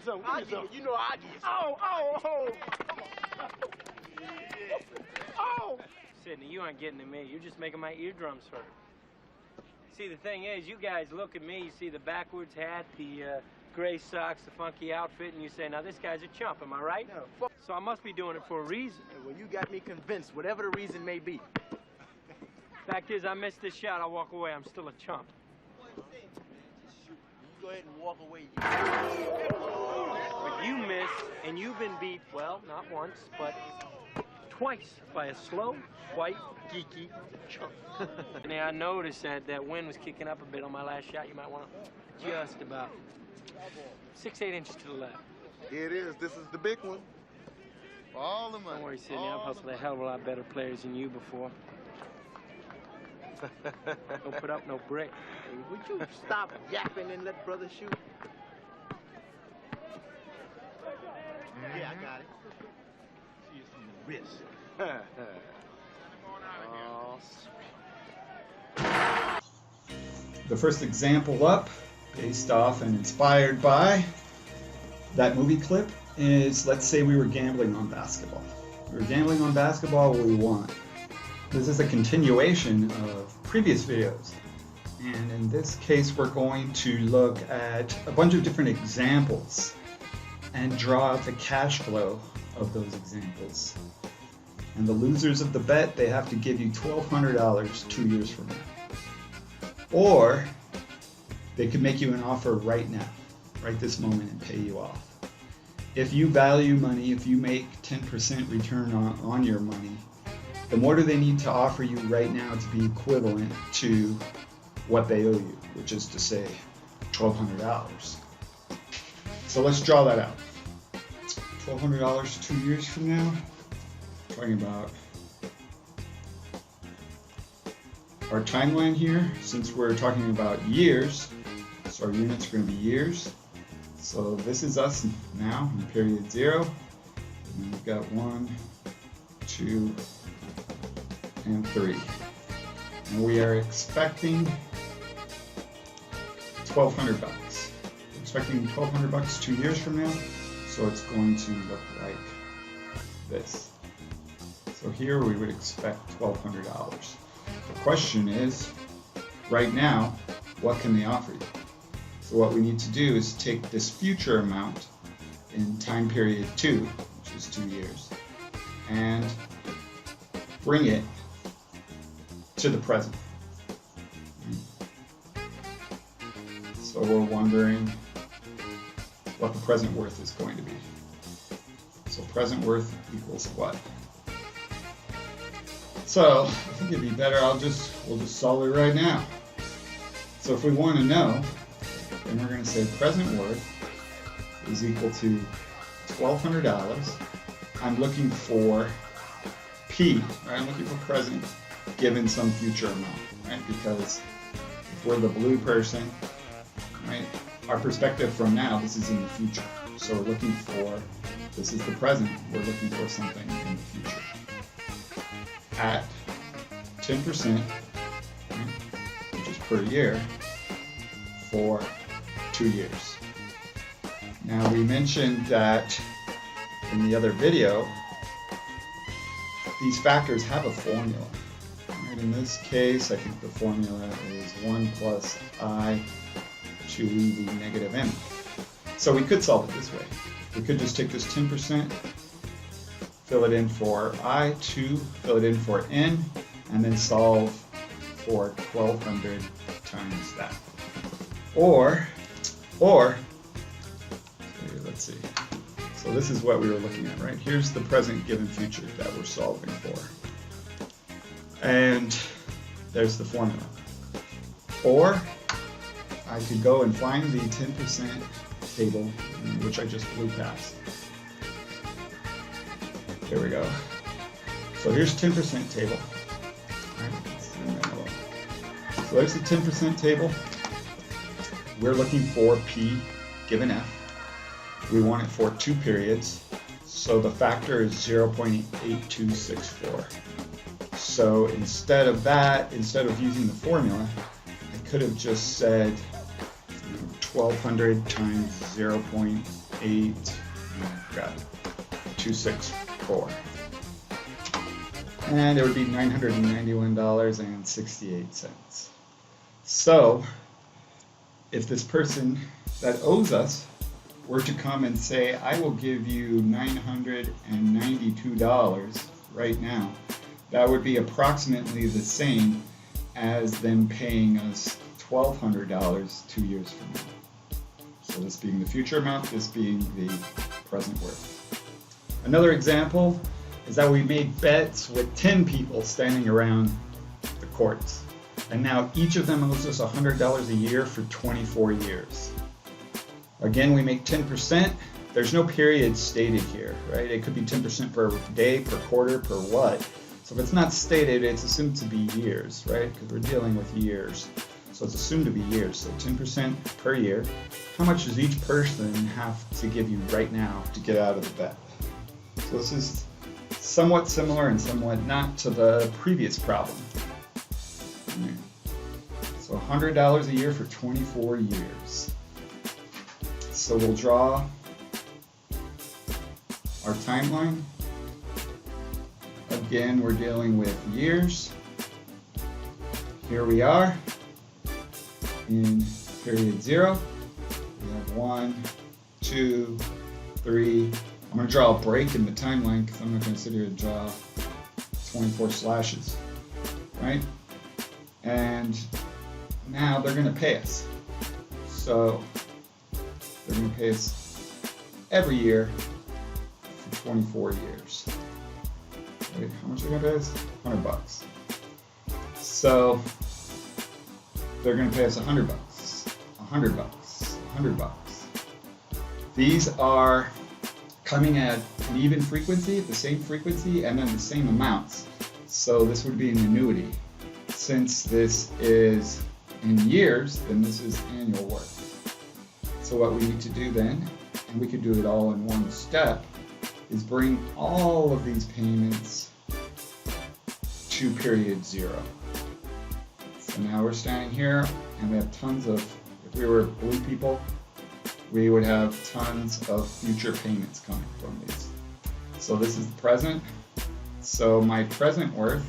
some. Give me some. You know I give you some. Oh! Sidney, you aren't getting to me. You're just making my eardrums hurt. See, the thing is, you guys look at me, you see the backwards hat, the gray socks, the funky outfit, and you say, now this guy's a chump, am I right? No, so I must be doing it for a reason. Well, you got me convinced, whatever the reason may be. Fact is, I missed this shot, I'll walk away, I'm still a chump. You go ahead and walk away. But you missed, and you've been beat, well, not once, but twice by a slow, white, geeky chump. And I noticed that wind was kicking up a bit on my last shot. You might want to just about 6-8 inches to the left. Here it is. This is the big one. For all the money. Don't worry, Sidney. I've hustled a hell of a lot better players than you before. Don't put up no brick. Hey, would you stop yapping and let brother shoot? Yeah, I got it. See you from the wrist. Oh, The first example up, based off and inspired by that movie clip, is, let's say we were gambling on basketball. We were gambling on basketball, we won. This is a continuation of previous videos. And in this case, we're going to look at a bunch of different examples and draw out the cash flow of those examples. And the losers of the bet, they have to give you $1,200 2 years from now. Or they could make you an offer right now, right this moment, and pay you off. If you value money, if you make 10% return on your money, the more do they need to offer you right now to be equivalent to what they owe you, which is to say $1,200. So let's draw that out. $1,200 2 years from now, talking about our timeline here, since we're talking about years, so our units are going to be years. So this is us now in period 0. And then we've got 1, 2, and 3. And we are expecting $1,200. We're expecting $1,200 2 years from now, so it's going to look like this. So here we would expect $1,200. The question is, right now, what can they offer you? So what we need to do is take this future amount in time period 2, which is 2 years, and bring it to the present. So we're wondering what the present worth is going to be. So present worth equals what? So I think it'd be better, we'll just solve it right now. So if we want to know, then we're going to say present worth is equal to $1,200. I'm looking for P, right? I'm looking for present given some future amount, right? Because if we're the blue person, right, our perspective from now, this is in the future. So we're looking for, this is the present, we're looking for something in the future. At 10%, right, which is per year, for 2 years. Now we mentioned that in the other video, these factors have a formula. Right, in this case, I think the formula is 1 plus I to the negative n. So we could solve it this way. We could just take this 10%, fill it in for I, 2, fill it in for n, and then solve for 1,200 times that. Or, let's see. So this is what we were looking at, right? Here's the present given future that we're solving for. And there's the formula. Or I could go and find the 10% table, which I just blew past. There we go. So here's 10% table. So there's the 10% table. We're looking for P given F. We want it for 2 periods. So the factor is 0.8264. So instead of that, instead of using the formula, I could have just said 1,200 times 0.8264. 8,264. And it would be $991.68. So, if this person that owes us were to come and say, I will give you $992 right now, that would be approximately the same as them paying us $1,200 2 years from now. So this being the future amount, this being the present worth. Another example is that we made bets with 10 people standing around the courts. And now each of them owes us $100 a year for 24 years. Again, we make 10%. There's no period stated here, right? It could be 10% per day, per quarter, per what. So if it's not stated, it's assumed to be years, right? Because we're dealing with years. So it's assumed to be years. So 10% per year. How much does each person have to give you right now to get out of the bet? So this is somewhat similar and somewhat not to the previous problem. Right. So $100 a year for 24 years. So we'll draw our timeline. Again, we're dealing with years. Here we are in period 0. We have 1, 2, 3. I'm going to draw a break in the timeline because I'm not going to sit here and draw 24 slashes, right? And now they're going to pay us. So they're going to pay us every year for 24 years. Wait, how much are they going to pay us? $100. So they're going to pay us $100, $100, $100. These are coming at an even frequency, the same frequency, and then the same amounts. So this would be an annuity. Since this is in years, then this is annual worth. So what we need to do then, and we could do it all in one step, is bring all of these payments to period 0. So now we're standing here and we have tons of, if we were blue people, we would have tons of future payments coming from these. So this is the present. So my present worth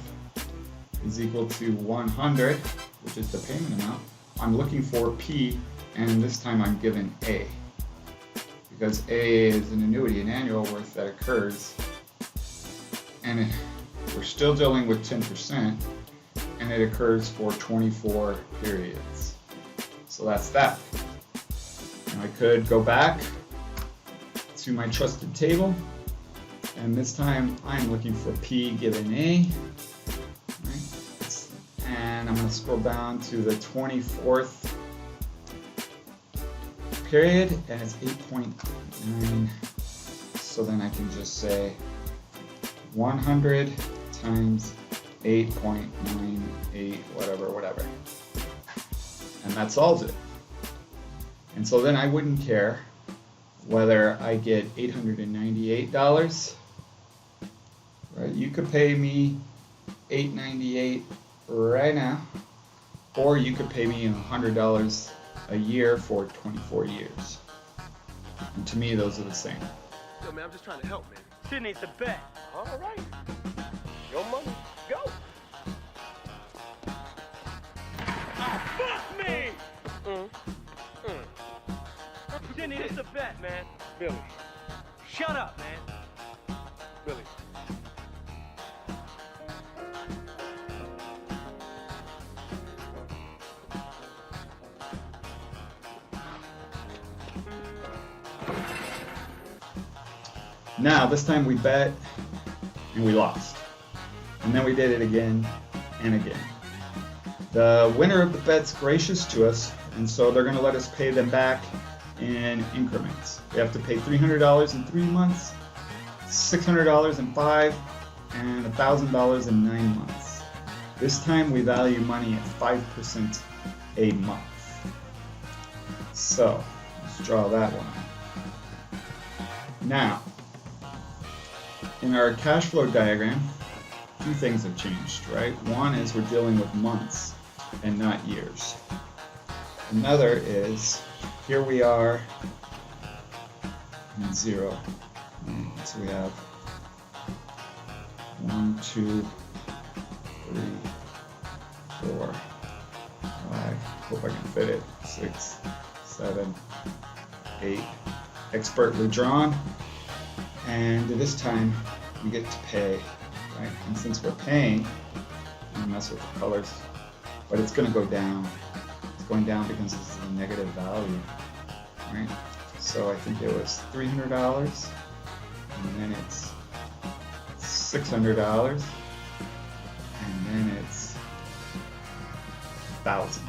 is equal to 100, which is the payment amount. I'm looking for P, and this time I'm given A. Because A is an annuity, an annual worth that occurs. And we're still dealing with 10%, and it occurs for 24 periods. So that's that. Now I could go back to my trusted table, and this time I'm looking for P given A. Right? And I'm going to scroll down to the 24th period, and it's 8.9. So then I can just say 100 times 8.98, whatever. And that solves it. And so then I wouldn't care whether I get $898, right? You could pay me $898 right now, or you could pay me $100 a year for 24 years. And to me, those are the same. Yo, man, I'm just trying to help, man. Sydney, it's a bet. All right. Your money, go. Fuck me! Sydney, it's a bet, man. Billy, Shut up, man. Billy. Now, this time we bet and we lost. And then we did it again and again. The winner of the bet's gracious to us, and so they're going to let us pay them back in increments. We have to pay $300 in 3 months, $600 in 5, and $1,000 in 9 months. This time we value money at 5% a month. So, let's draw that one. Now, in our cash flow diagram, 2 things have changed, right? One is we're dealing with months and not years. Another is, here we are and 0. Right, so we have 1, 2, 3, 4, 5. Hope I can fit it. 6, 7, 8. Expertly drawn. And this time we get to pay, right? And since we're paying, I'm gonna mess with the colors, but it's gonna go down. It's going down because this is a negative value, right? So I think it was $300, and then it's $600, and then it's 1,000.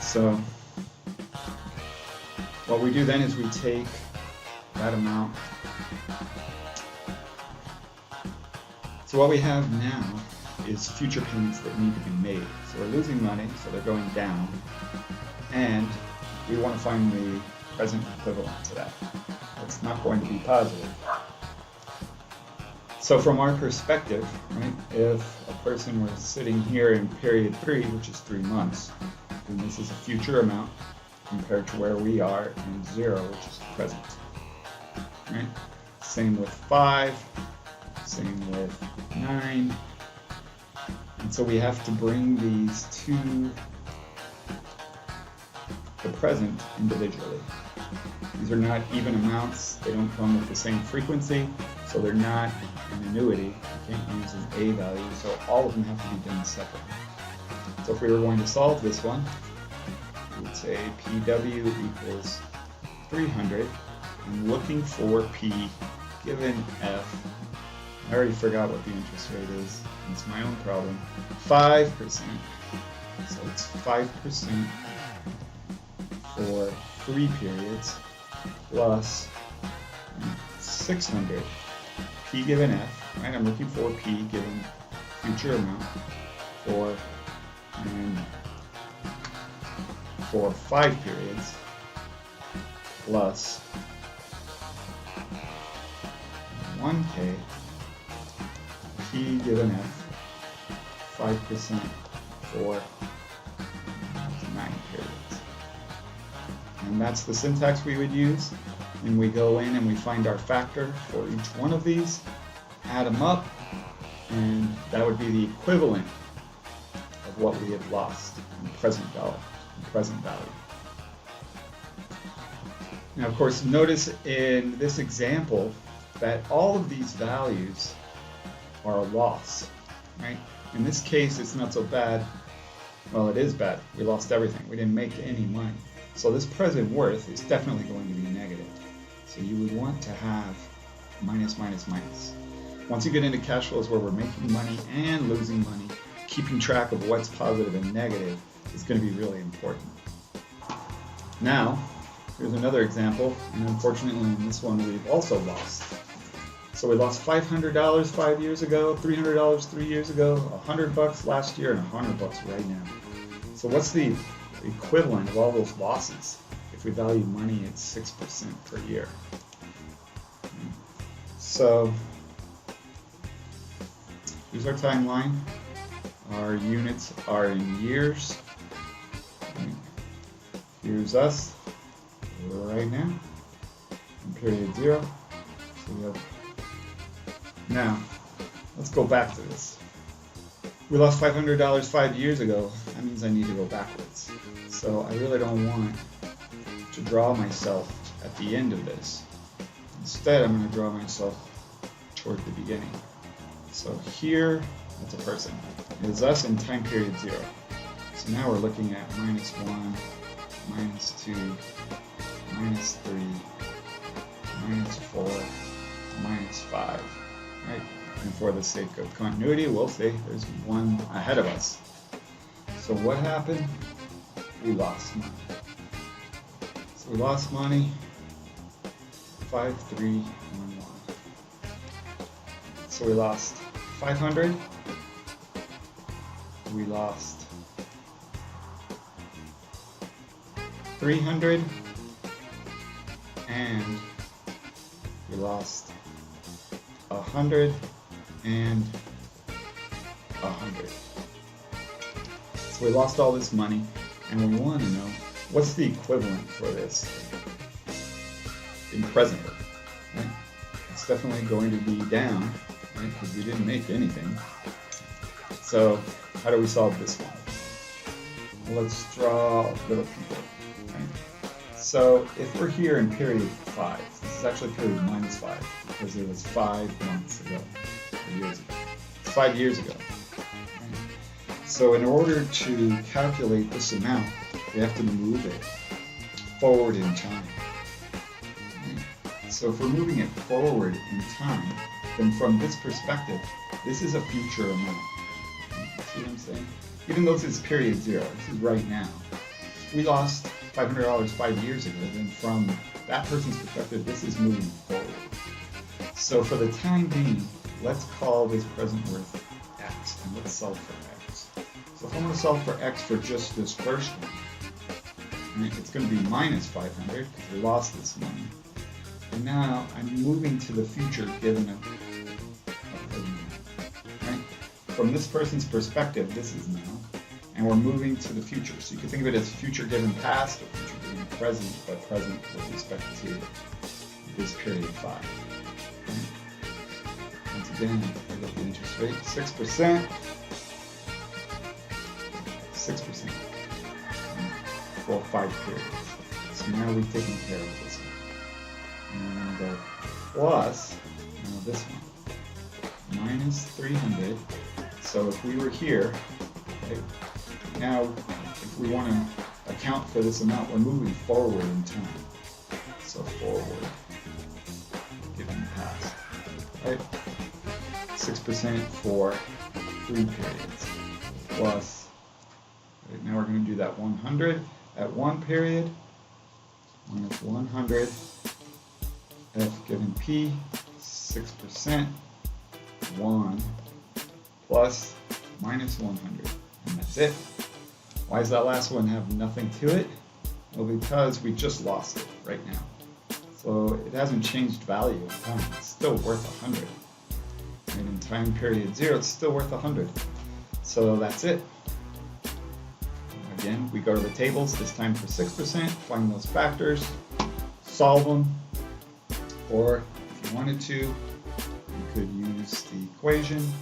So what we do then is we take that amount. So what we have now is future payments that need to be made. So we're losing money, so they're going down, and we want to find the present equivalent to that. It's not going to be positive. So from our perspective, right, if a person were sitting here in period 3, which is 3 months, and this is a future amount compared to where we are in 0, which is present. Right? Same with 5, same with 9. And so we have to bring these to the present individually. These are not even amounts, they don't come with the same frequency, so they're not an annuity. You can't use an A value, so all of them have to be done separately. So if we were going to solve this one, we would say PW equals 300. I'm looking for P given F. I already forgot what the interest rate is. It's my own problem. 5%. So it's 5% for 3 periods plus 600. P given F. Right? I'm looking for P given future amount for 5 periods plus 1K P given F 5% for 9 periods. And that's the syntax we would use. And we go in and we find our factor for each one of these, add them up, and that would be the equivalent of what we have lost in present value. Now, of course, notice in this example that all of these values are a loss, right? In this case, it's not so bad. Well, it is bad. We lost everything. We didn't make any money. So this present worth is definitely going to be negative. So you would want to have minus, minus, minus. Once you get into cash flows where we're making money and losing money, keeping track of what's positive and negative is going to be really important. Now, here's another example, and unfortunately in this one we've also lost. So we lost $500 5 years ago, $300 3 years ago, $100 last year, and $100 right now. So what's the equivalent of all those losses if we value money at 6% per year? So here's our timeline. Our units are in years. Here's us right now in period 0. So we have, now let's go back to this. We lost $500 5 years ago. That means I need to go backwards. So I really don't want to draw myself at the end of this. Instead, I'm going to draw myself toward the beginning. So here, that's a person. It is us in time period 0. So now we're looking at -1, -2, -3, -4, -5, right? And for the sake of continuity, we'll say there's one ahead of us. So what happened? We lost money. So we lost money, 5311. So we lost 500. We lost 300, and we lost 100 and 100. So we lost all this money, and we want to know what's the equivalent for this. in present worth. Right? It's definitely going to be down, right? Because we didn't make anything. So how do we solve this one? Well, let's draw little people. Right? So if we're here in period 5, this is actually period -5 because it was 5 months ago, or years ago. It's 5 years ago. Right? So in order to calculate this amount, we have to move it forward in time. Right? So if we're moving it forward in time, then from this perspective, this is a future amount. See what I'm saying? Even though this is period 0, this is right now. We lost $500 5 years ago, then from that person's perspective, this is moving forward. So for the time being, let's call this present worth X, and let's solve for X. So if I want to solve for X for just this first one, right, it's going to be -500 because we lost this money. And now I'm moving to the future given a present amount. Right? From this person's perspective, this is now. And we're moving to the future. So you can think of it as future given past or future given present, but present with respect to this period 5. Right? Once again, I look at the interest rate, 6%. 6% for 5 periods. So now we've taken care of this one. And then I'm going to go plus, now this one, -300. So if we were here, right, now if we want to account for this amount, we're moving forward in time. So forward, given the past, right? 6% for 3 periods, plus, right, now we're going to do that 100 at 1 period, minus 100, F given P, 6%, 1, plus -100, and that's it. Why does that last one have nothing to it? Well, because we just lost it right now. So it hasn't changed value in time. It's still worth 100. And in time period 0, it's still worth 100. So that's it. Again, we go to the tables, this time for 6%, find those factors, solve them, or if you wanted to, you could use the equation.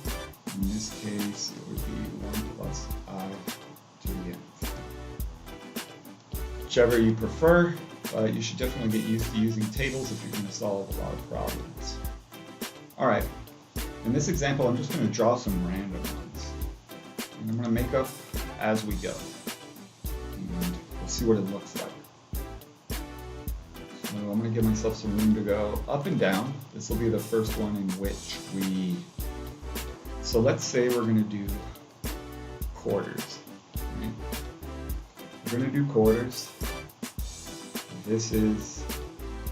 In this case, it would be 1 plus I to the nth. Whichever you prefer, you should definitely get used to using tables if you're going to solve a lot of problems. All right, in this example, I'm just going to draw some random ones. And I'm going to make up as we go. And we'll see what it looks like. So I'm going to give myself some room to go up and down. This will be the first one in which we... So let's say we're going to do quarters. Right? We're going to do quarters. This is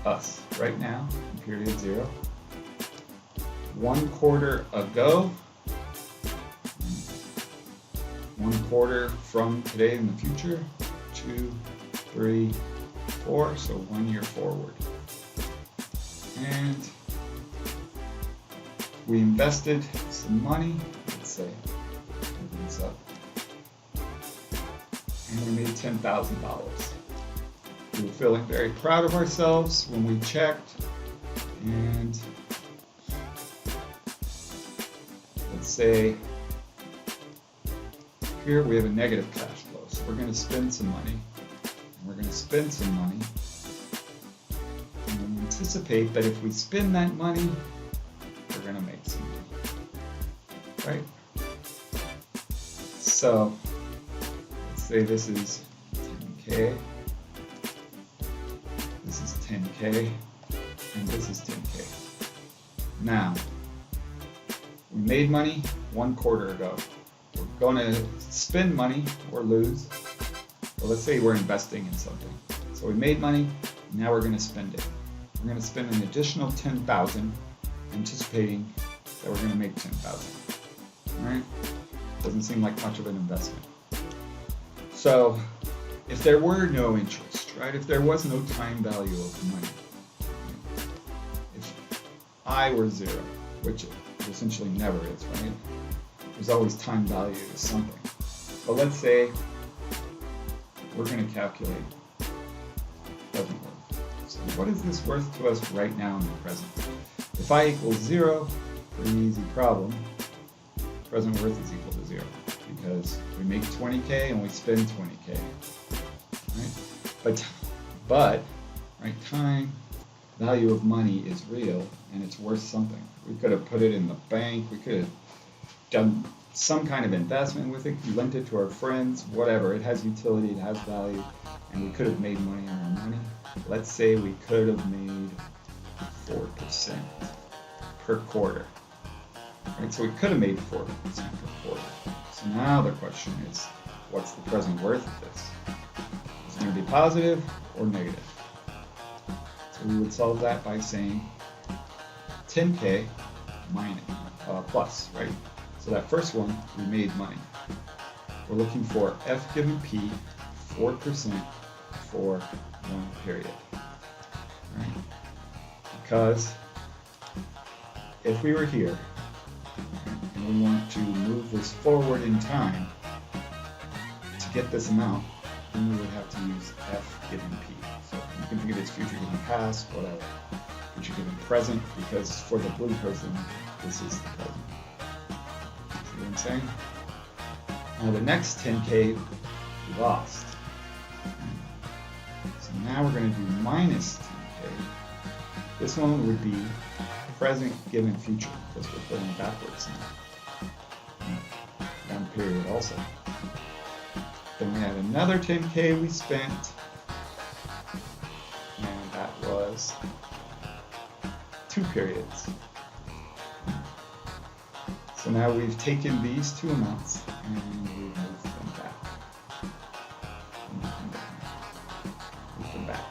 us right now in period 0. 1 quarter ago. 1 quarter from today in the future. 2, 3, 4. So 1 year forward. And we invested some money, let's say, open this up, and we made $10,000. We were feeling very proud of ourselves when we checked, and let's say here we have a negative cash flow, so we're going to spend some money, and we're going to spend some money, and we anticipate that if we spend that money, we're going to make some money, right? So let's say this is 10K, this is 10K, and this is 10K. Now, we made money 1 quarter ago. We're going to spend money or lose. Well, let's say we're investing in something. So we made money, now we're going to spend it. We're going to spend an additional $10,000, anticipating that we're going to make $10,000. Right? Doesn't seem like much of an investment. So if there were no interest, right? If there was no time value of the money, if I were 0, which it essentially never is, right? There's always time value to something. But let's say we're going to calculate present worth. So what is this worth to us right now in the present? If I equals 0, pretty easy problem, present worth is equal to 0 because we make 20K and we spend 20K. Right? But right, time value of money is real and it's worth something. We could have put it in the bank, we could have done some kind of investment with it, lent it to our friends, whatever. It has utility, it has value, and we could have made money on our money. Let's say we could have made 4% per quarter. Right? So we could have made 4% per quarter. So now the question is, what's the present worth of this? Is it going to be positive or negative? So we would solve that by saying 10K plus, right? So that first one, we made money. We're looking for F given P, 4% for 1 period. Right? Because if we were here, and we want to move this forward in time to get this amount, then we would have to use F given P. So you can think of it as future given past, whatever. Future given present, because for the blue person, this is the present. See what I'm saying? Now the next 10K we lost. So now we're going to do minus 10K. This one would be present given future, because we're going backwards now. 1 period also. Then we had another 10K we spent, and that was 2 periods. So now we've taken these two amounts and we've moved them back. Move them back.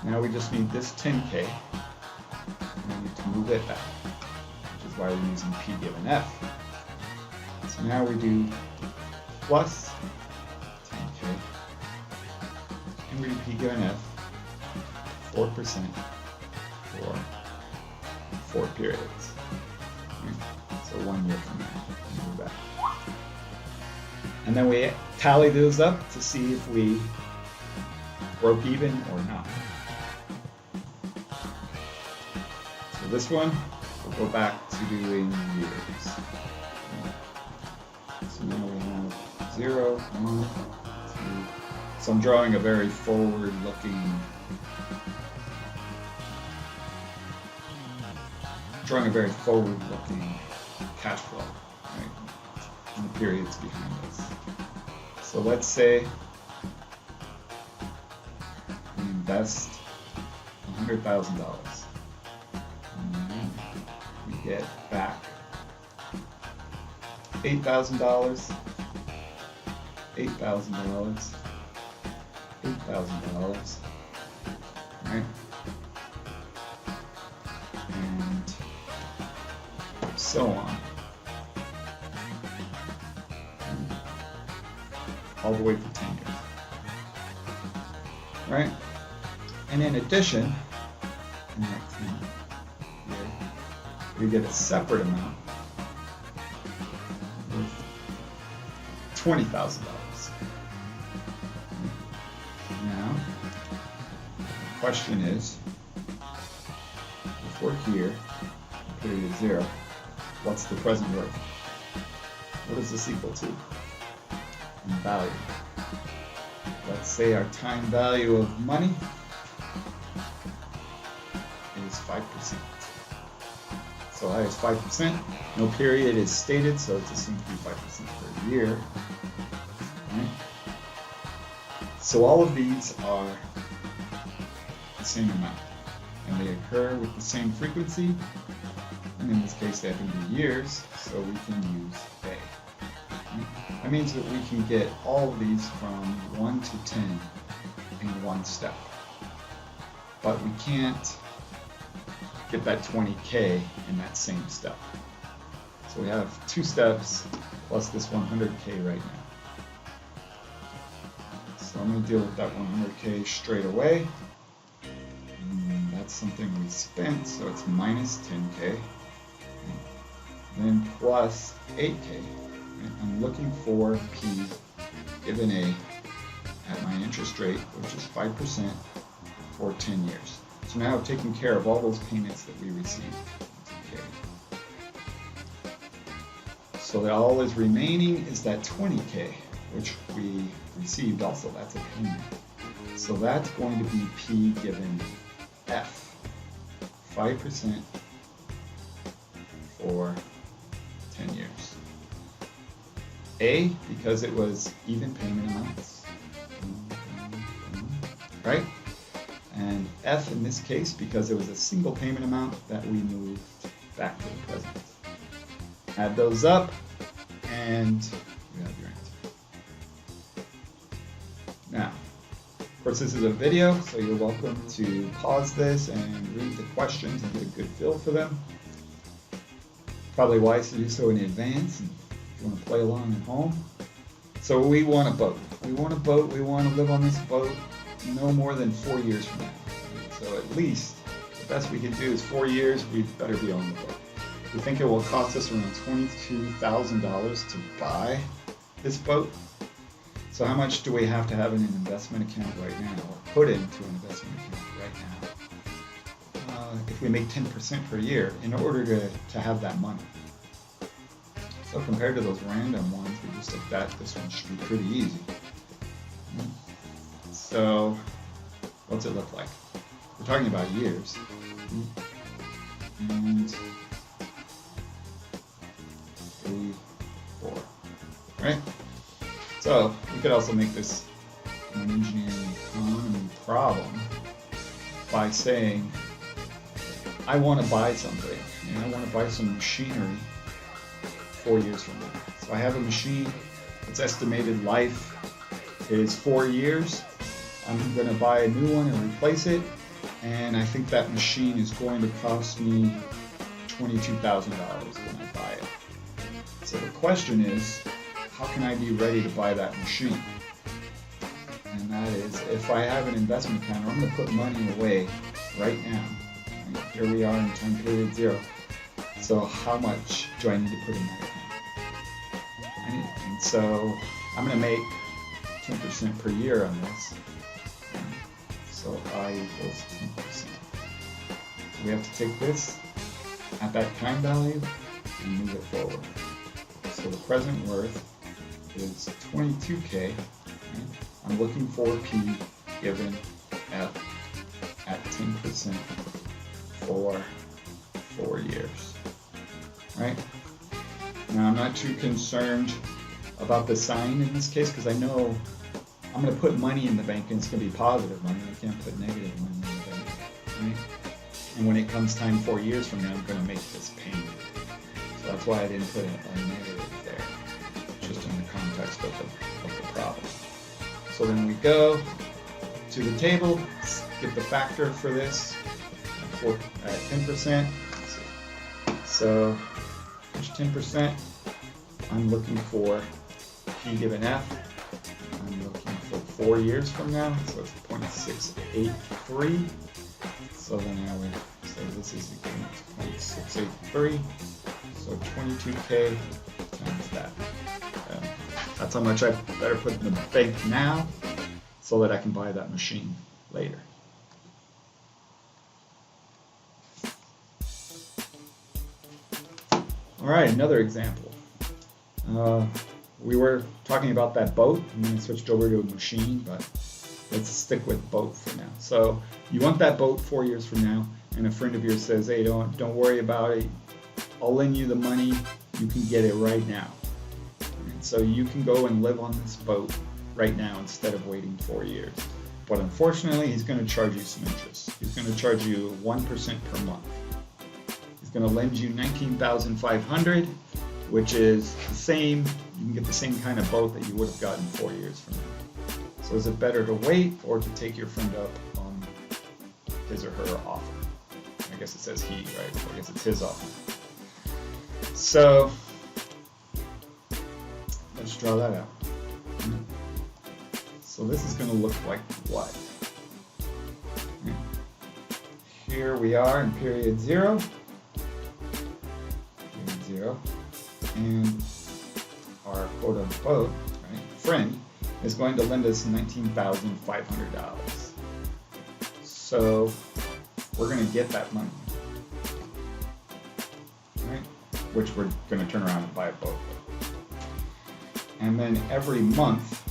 Now we just need this 10K, and we need to move it back, which is why we're using P given F. So now we do plus 10K, and we do P given F, 4% for 4 periods. So 1 year from now, we move back. And then we tally those up to see if we broke even or not. So this one, we'll go back to doing years. So now we have 0, 1, 2. So I'm drawing a very forward-looking cash flow, right? And the periods behind us. So let's say we invest $100,000. And we get back $8,000, $8,000, $8,000, right? And so on. All the way for 10 years. Right? And in addition, in that 10 year, we get a separate amount of $20,000. Now, the question is, if we're here, period 0, what's the present worth? What is this equal to? In value. Let's say our time value of money is 5%. So I is 5%. No period is stated, so it's assumed to be 5% per year. Right? So all of these are the same amount, and they occur with the same frequency. And in this case, they happen to be years, so we can use A. That means that we can get all of these from 1 to 10 in one step. But we can't get that 20K in that same step. So we have 2 steps plus this 100K right now. So I'm going to deal with that 100K straight away. And that's something we spent, so it's minus 10K. Then plus 8K. I'm looking for P given A at my interest rate, which is 5% for 10 years. So now I've taken care of all those payments that we received. Okay. So that all is remaining is that 20K, which we received also. That's a payment. So that's going to be P given F, 5% for 10 years. A, because it was even payment amounts, right? And F in this case, because it was a single payment amount that we moved back to the present. Add those up, and you have your answer. Now, of course, this is a video, so you're welcome to pause this and read the questions and get a good feel for them. Probably wise to do so in advance, and if you want to play along at home. So we want a boat. We want a boat. We want to live on this boat no more than 4 years from now. So at least the best we can do is 4 years. We'd better be on the boat. We think it will cost us around $22,000 to buy this boat. So how much do we have to have in an investment account right now, or put into an investment account right now, if we make 10% per year in order to have that money? So compared to those random ones we just looked at, this one should be pretty easy. So what's it look like? We're talking about years. And 3, 4, right? So we could also make this an engineering economy problem by saying, I want to buy something, and I want to buy some machinery 4 years from now. So I have a machine, its estimated life is 4 years. I'm going to buy a new one and replace it, and I think that machine is going to cost me $22,000 when I buy it. So the question is, how can I be ready to buy that machine? And that is, if I have an investment account, I'm going to put money away right now. And here we are in time period 0. So how much do I need to put in that account? And so I'm going to make 10% per year on this. So I equals 10%. So we have to take this at that time value and move it forward. So the present worth is 22K. Right? I'm looking for P given F at 10% for 4 years. Right? Now I'm not too concerned about the sign in this case because I know I'm going to put money in the bank and it's going to be positive money. I can't put negative money in the bank. Right? And when it comes time 4 years from now, I'm going to make this payment. So that's why I didn't put a negative there, just in the context of the problem. So then we go to the table, get the factor for this at 10%. So there's 10%. I'm looking for P given F. I'm looking for 4 years from now, so it's 0.683. So then I would say this is equal to 0.683. So 22K times that. That's how much I better put in the bank now so that I can buy that machine later. All right, another example. We were talking about that boat, and then I switched over to a machine, but let's stick with boat for now. So you want that boat 4 years from now, and a friend of yours says, hey, don't worry about it. I'll lend you the money. You can get it right now. And so you can go and live on this boat right now instead of waiting 4 years. But unfortunately, he's going to charge you some interest. He's going to charge you 1% per month. He's going to lend you $19,500, which is the same. You can get the same kind of boat that you would have gotten 4 years from now. So is it better to wait or to take your friend up on his or her offer? I guess it says he, right? So I guess it's his offer. So let's draw that out. So this is going to look like what? Here we are in period 0. Period 0. And our quote-unquote friend is going to lend us $19,500. So we're going to get that money, right? Which we're going to turn around and buy a boat with. And then every month,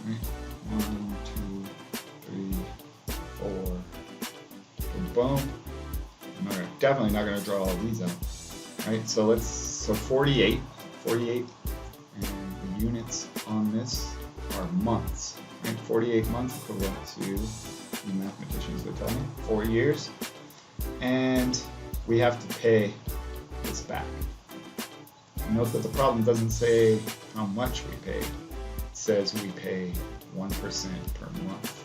right? 1, 2, 3, 4, boom. I'm definitely not going to draw all these out, right? So 48, and the units on this are months, right? 48 months equivalent to, the mathematicians would tell me, 4 years, and we have to pay this back. Note that the problem doesn't say how much we pay. It says we pay 1% per month.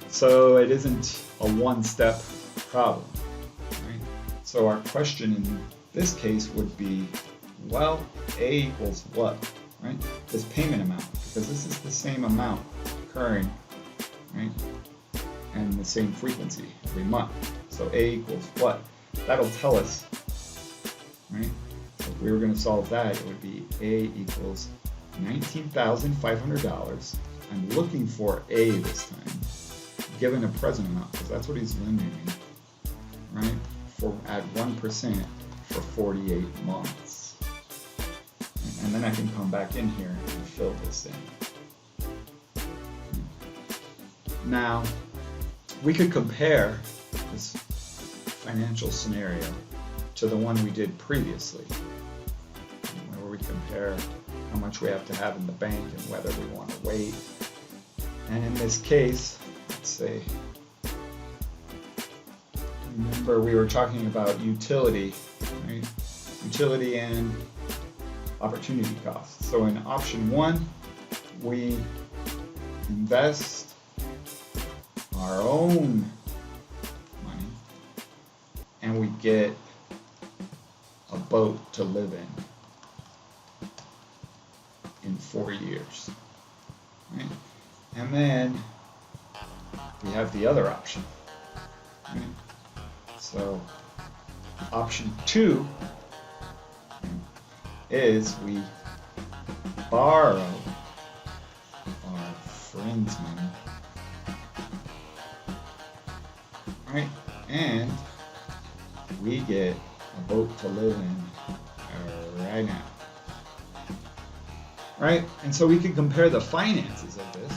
So it isn't a one-step problem, right? So our question in this case would be, well, A equals what, right? This payment amount, because this is the same amount occurring, right? And the same frequency every month. So A equals what? That'll tell us, right? So if we were going to solve that, it would be A equals $19,500. I'm looking for A this time, given a present amount, because that's what he's lending me, right? At 1% for 48 months. And then I can come back in here and fill this in. Now, we could compare this financial scenario to the one we did previously, where we compare how much we have to have in the bank and whether we want to wait. And in this case, let's say, remember we were talking about utility, right? Utility and opportunity costs. So in option 1, we invest our own money and we get a boat to live in 4 years, right? And then we have the other option, right? So option 2 is we borrow our friend's money, right? And we get a boat to live in right now, right? And so we can compare the finances of this,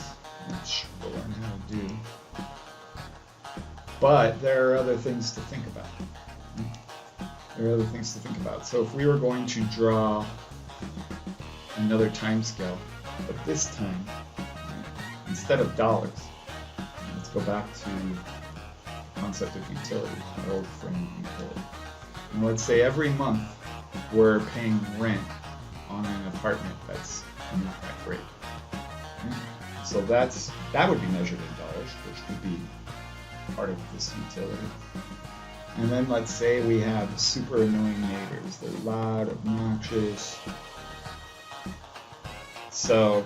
which we'll learn how to do. But there are other things to think about. So if we were going to draw another time scale, but this time, instead of dollars, let's go back to the concept of utility, our old friend utility. And let's say every month we're paying rent on an apartment that's not that great. So that would be measured in dollars, which would be part of this utility. And then let's say we have super annoying neighbors. They're loud, obnoxious. So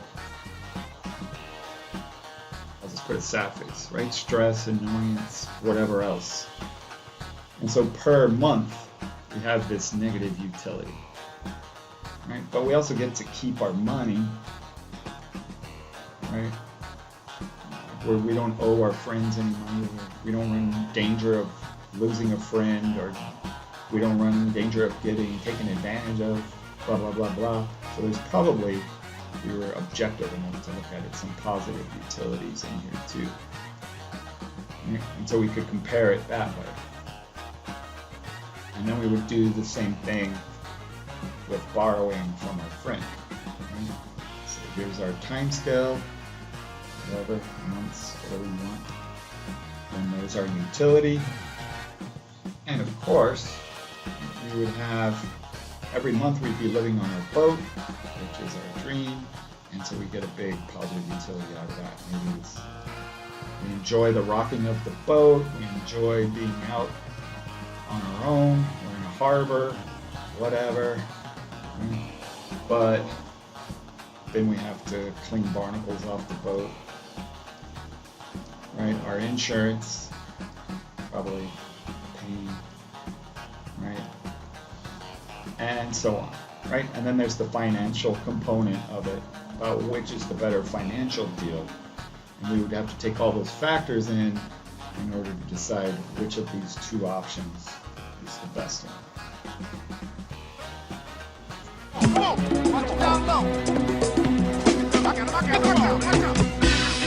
I'll just put a sad face, right? Stress, annoyance, whatever else. And so per month we have this negative utility, right? But we also get to keep our money, right? Where we don't owe our friends any money, we don't run danger of losing a friend, or we don't run danger of getting taken advantage of, blah, blah, blah, blah. So there's probably, if we were objective enough to look at it, some positive utilities in here too. And so we could compare it that way. And then we would do the same thing with borrowing from our friend. Right? So here's our time scale, whatever, months, whatever you want. And there's our utility. And of course, we would have, every month we'd be living on our boat, which is our dream, and so we get a big positive utility out of that. Maybe it's, we enjoy the rocking of the boat, we enjoy being out on our own, we're in a harbor, whatever, right? But then we have to clean barnacles off the boat, right? Our insurance, probably paying, right? And so on, right? And then there's the financial component of it, about which is the better financial deal. And we would have to take all those factors in order to decide which of these two options is the best one. Come on, watch it down low. I got him, watch out.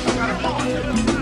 I got him.